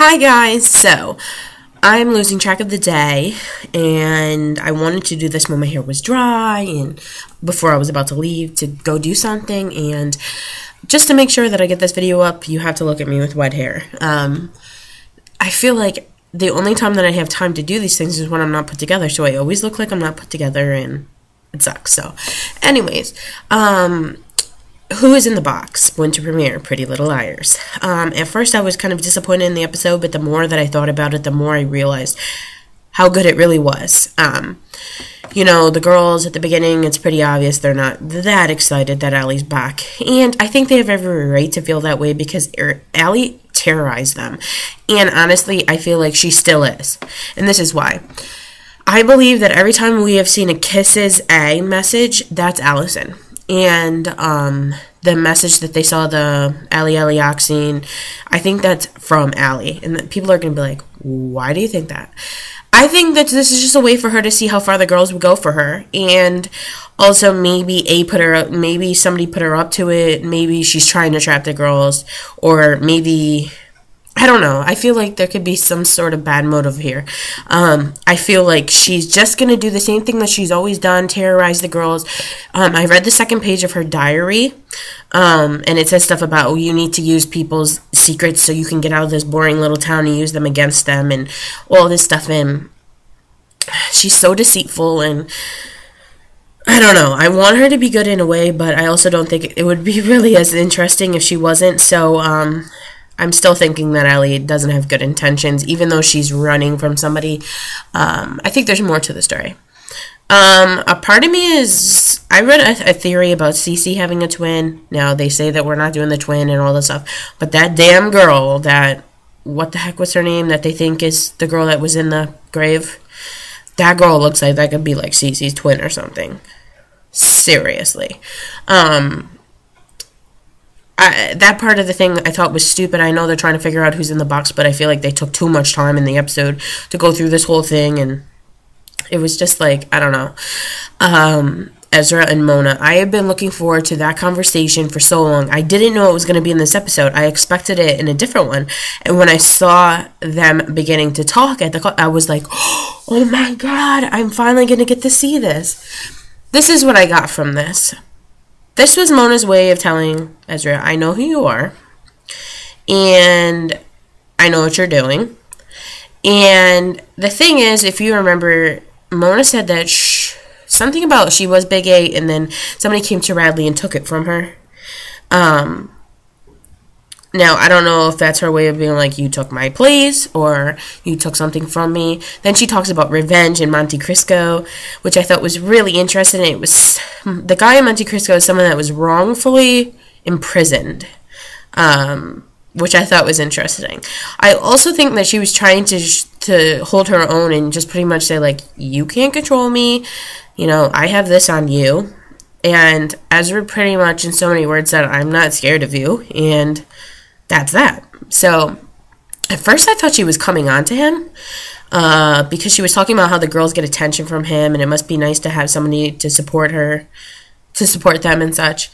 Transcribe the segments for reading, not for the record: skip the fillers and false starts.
Hi guys, so I'm losing track of the day and I wanted to do this when my hair was dry and before I was about to leave to go do something, and just to make sure that I get this video up, you have to look at me with wet hair. I feel like the only time that I have time to do these things is when I'm not put together, so I always look like I'm not put together and it sucks. So anyways, who is in the box? Winter premiere, Pretty Little Liars. At first I was kind of disappointed in the episode, but the more that I thought about it, the more I realized how good it really was. You know, the girls at the beginning, it's pretty obvious they're not that excited that Allie's back. And I think they have every right to feel that way because Allie terrorized them. And honestly, I feel like she still is. And this is why. I believe that every time we have seen a Kisses A message, that's Alison. And the message that they saw, the Allie Oxine, I think that's from Allie. And people are going to be like, why do you think that? I think that this is just a way for her to see how far the girls would go for her. And also maybe maybe somebody put her up to it. Maybe she's trying to trap the girls. Or maybe, I don't know. I feel like there could be some sort of bad motive here. I feel like she's just going to do the same thing that she's always done, terrorize the girls. I read the second page of her diary, and it says stuff about, oh, you need to use people's secrets so you can get out of this boring little town and use them against them and all this stuff. And she's so deceitful, and I don't know. I want her to be good in a way, but I also don't think it would be really as interesting if she wasn't. So, I'm still thinking that Allie doesn't have good intentions, even though she's running from somebody. I think there's more to the story. A part of me is, I read a theory about Cece having a twin. Now, they say that we're not doing the twin and all this stuff, but that damn girl, that, what the heck was her name, that they think is the girl that was in the grave, that girl looks like that could be like Cece's twin or something. Seriously. That part of the thing I thought was stupid. I know they're trying to figure out who's in the box, but I feel like they took too much time in the episode to go through this whole thing, and it was just like, I don't know. Ezra and Mona. I have been looking forward to that conversation for so long. I didn't know it was going to be in this episode. I expected it in a different one. And when I saw them beginning to talk at the call, I was like, oh my god, I'm finally going to get to see this. This is what I got from this. This was Mona's way of telling Ezra, I know who you are, and I know what you're doing. And the thing is, if you remember, Mona said that something about she was Big A, and then somebody came to Radley and took it from her. Now, I don't know if that's her way of being like, you took my place, or you took something from me. Then she talks about revenge in Monte Cristo, which I thought was really interesting. It was, the guy in Monte Cristo is someone that was wrongfully imprisoned, which I thought was interesting. I also think that she was trying to hold her own and just pretty much say, like, you can't control me, you know, I have this on you. And Ezra pretty much in so many words said, I'm not scared of you, and that's that. So, at first I thought she was coming on to him, because she was talking about how the girls get attention from him, and it must be nice to have somebody to support her, to support them and such.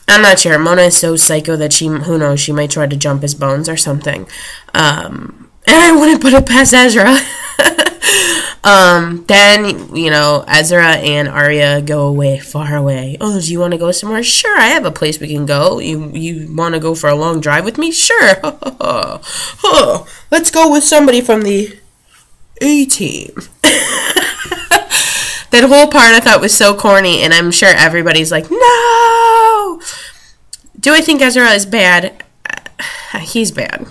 I'm not sure. Mona is so psycho that who knows, she might try to jump his bones or something. And I wouldn't put it past Ezra. Then, you know, Ezra and Arya go away, far away. Oh, do you want to go somewhere? Sure, I have a place we can go. You want to go for a long drive with me? Sure. Let's go with somebody from the A-team. That whole part I thought was so corny, and I'm sure everybody's like, no! Do I think Ezra is bad? He's bad.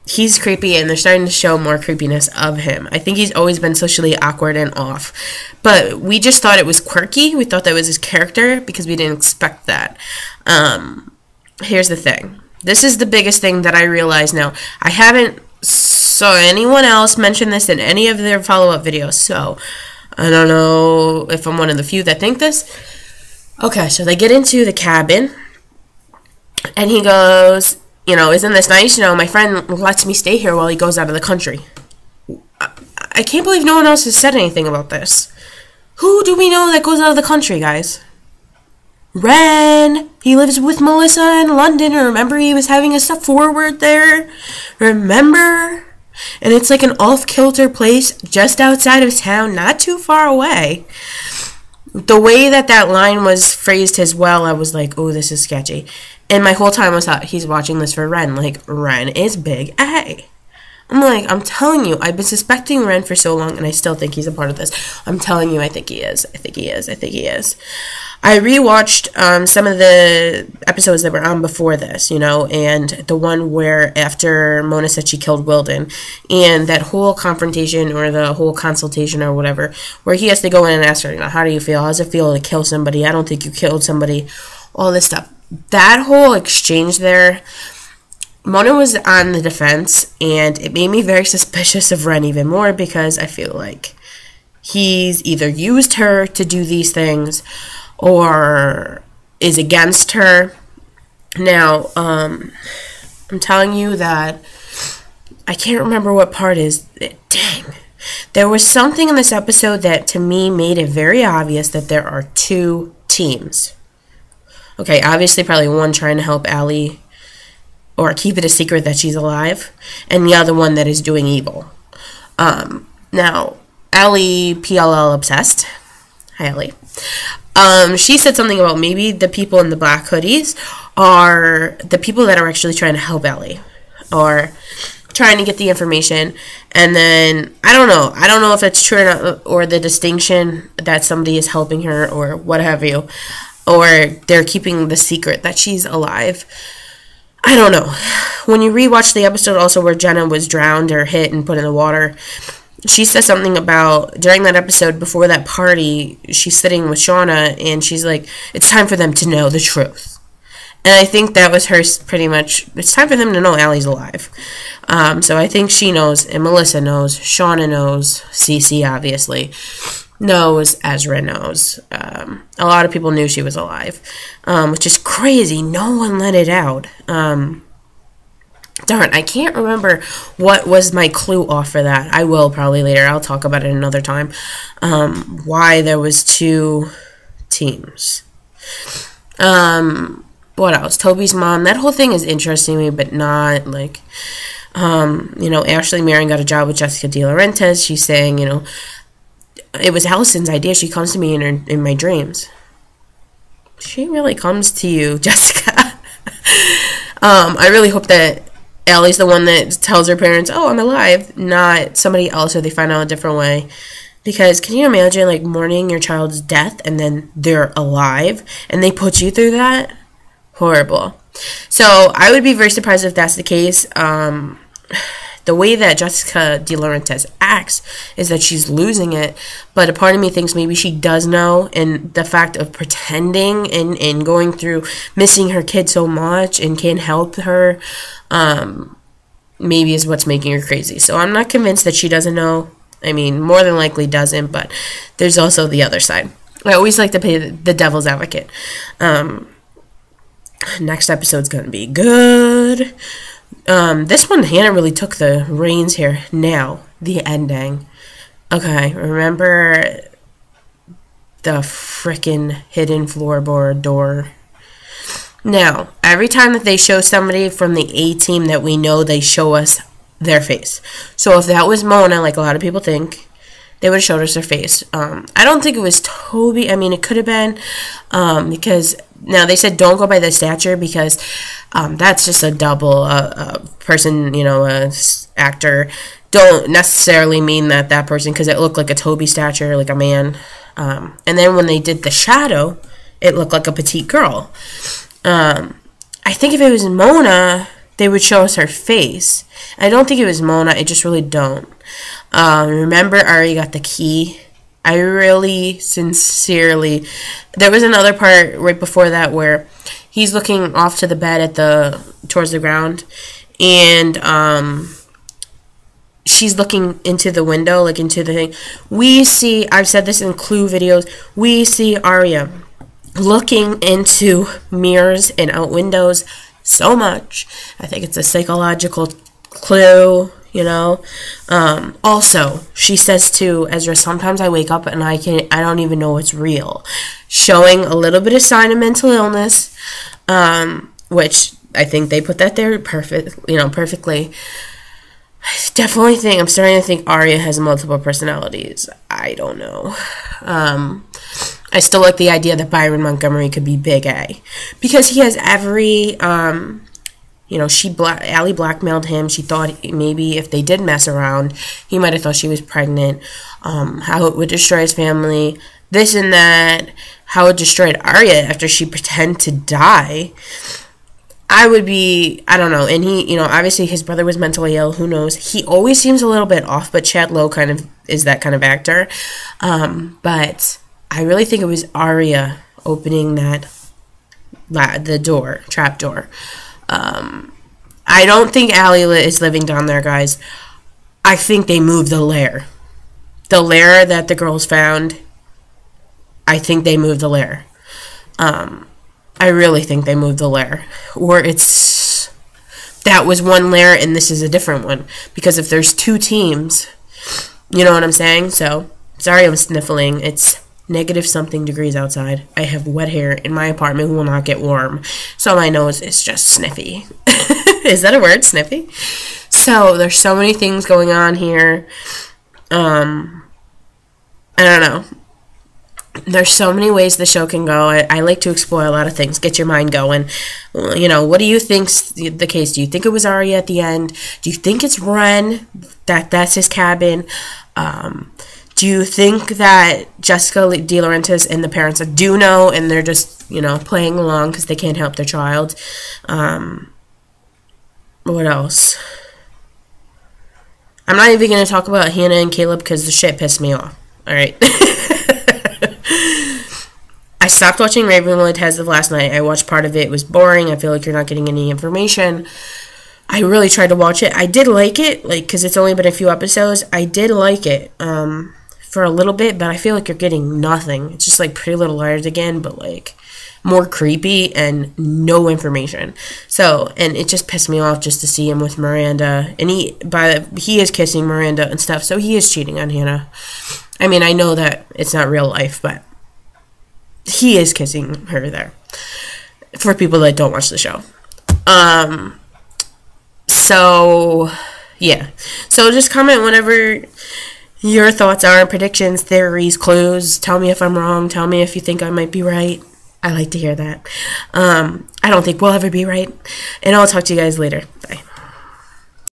He's creepy, and they're starting to show more creepiness of him. I think he's always been socially awkward and off. But we just thought it was quirky. We thought that was his character because we didn't expect that. Here's the thing. This is the biggest thing that I realize now. I haven't saw anyone else mention this in any of their follow-up videos, so I don't know if I'm one of the few that think this. Okay, so they get into the cabin, and he goes, you know, isn't this nice? You know, my friend lets me stay here while he goes out of the country. I can't believe no one else has said anything about this. Who do we know that goes out of the country, guys? Wren, he lives with Melissa in London. Remember, he was having a step forward there? Remember? And it's like an off-kilter place just outside of town, not too far away. The way that that line was phrased as well, I was like, oh, this is sketchy. And my whole time I thought, he's watching this for Wren. Like, Wren is Big A. I'm like, I'm telling you, I've been suspecting Wren for so long, and I still think he's a part of this. I'm telling you, I think he is. I think he is. I think he is. I rewatched some of the episodes that were on before this, you know, and the one where after Mona said she killed Wilden, and that whole confrontation or the whole consultation or whatever, where he has to go in and ask her, you know, how do you feel? How does it feel to kill somebody? I don't think you killed somebody. All this stuff. That whole exchange there, Mona was on the defense, and it made me very suspicious of Wren even more because I feel like he's either used her to do these things or is against her. Now, I'm telling you that I can't remember what part is. Dang. There was something in this episode that to me made it very obvious that there are two teams. Okay, obviously probably one trying to help Allie or keep it a secret that she's alive, and the other one that is doing evil. Now, Allie, PLL obsessed. Hi, Allie. She said something about maybe the people in the black hoodies are the people that are actually trying to help Allie, or trying to get the information. And then, I don't know if it's true or not, or the distinction that somebody is helping her, or what have you, or they're keeping the secret that she's alive. I don't know. When you rewatch the episode also where Jenna was drowned or hit and put in the water, she says something about, during that episode, before that party, she's sitting with Shauna, and she's like, it's time for them to know the truth. And I think that was her pretty much, it's time for them to know Allie's alive. So I think she knows, and Melissa knows, Shauna knows, Cece obviously knows, Ezra knows. A lot of people knew she was alive, which is crazy. No one let it out. Darn, I can't remember what was my clue off for that. I will probably later. I'll talk about it another time. Why there was two teams. What else? Toby's mom. That whole thing is interesting to me, but not like, you know, Ashley Marion got a job with Jessica De Laurentiis. She's saying, you know, it was Alison's idea. She comes to me in my dreams. She really comes to you, Jessica. I really hope that Allie's the one that tells her parents, oh, I'm alive, not somebody else, or they find out a different way. Because can you imagine, like, mourning your child's death and then they're alive and they put you through that? Horrible. So I would be very surprised if that's the case. The way that Jessica De Laurentiis acts is that she's losing it, but a part of me thinks maybe she does know, and the fact of pretending and going through missing her kid so much and can't help her, maybe is what's making her crazy. So I'm not convinced that she doesn't know. I mean, more than likely doesn't, but there's also the other side. I always like to play the devil's advocate. Next episode's going to be good. This one, Hannah really took the reins here. Now, the ending. Okay, remember the frickin' hidden floorboard door? Now, every time that they show somebody from the A team that we know, they show us their face. So if that was Mona, like a lot of people think, they would have showed us their face. I don't think it was Toby. I mean, it could have been, because now they said don't go by the stature, because that's just a double person, you know, actor. Don't necessarily mean that person, because it looked like a Toby stature, like a man. And then when they did the shadow, it looked like a petite girl. I think if it was Mona, they would show us her face. I don't think it was Mona. I just really don't. Remember, Ari got the key. I really, sincerely... There was another part right before that where he's looking off to the bed towards the ground, and she's looking into the window, like into the thing. We see, I've said this in Clue videos, we see Arya looking into mirrors and out windows so much. I think it's a psychological clue, you know. Also, she says to Ezra, sometimes I wake up and I don't even know it's real, showing a little bit of sign of mental illness, which I think they put that there perfectly. I definitely think, I'm starting to think Arya has multiple personalities. I don't know. I still like the idea that Byron Montgomery could be Big A, because he has every, Allie blackmailed him. She thought maybe if they did mess around, he might have thought she was pregnant, how it would destroy his family, this and that, how it destroyed Arya after she pretended to die. I don't know, and he, obviously his brother was mentally ill, who knows. He always seems a little bit off, but Chad Lowe kind of is that kind of actor. But I really think it was Arya opening the door, trap door. I don't think Allie is living down there, guys. I think they moved the lair. The lair that the girls found, I think they moved the lair. I really think they moved the lair. Or that was one lair and this is a different one. Because if there's two teams, you know what I'm saying? So, sorry I'm sniffling. It's negative something degrees outside. I have wet hair in my apartment, will not get warm. So my nose is just sniffy. Is that a word? Sniffy? So, there's so many things going on here. I don't know. There's so many ways the show can go. I like to explore a lot of things. Get your mind going. What do you think's the case? Do you think it was Arya at the end? Do you think it's Wren? That's his cabin? Do you think that Jessica De Laurentiis and the parents do know and they're just, playing along because they can't help their child? What else? I'm not even going to talk about Hannah and Caleb because the shit pissed me off. Alright? I stopped watching Ravenwood as of last night. I watched part of it. It was boring. I feel like you're not getting any information. I really tried to watch it. I did like it, because it's only been a few episodes. I did like it for a little bit, but I feel like you're getting nothing. It's just like Pretty Little Liars again, but more creepy and no information. So, and it just pissed me off just to see him with Miranda. And he is kissing Miranda and stuff, so he is cheating on Hannah. I mean, I know that it's not real life, but he is kissing her there. For people that don't watch the show. So, yeah. So just comment whenever your thoughts are, predictions, theories, clues. Tell me if I'm wrong. Tell me if you think I might be right. I like to hear that. I don't think we'll ever be right. And I'll talk to you guys later. Bye.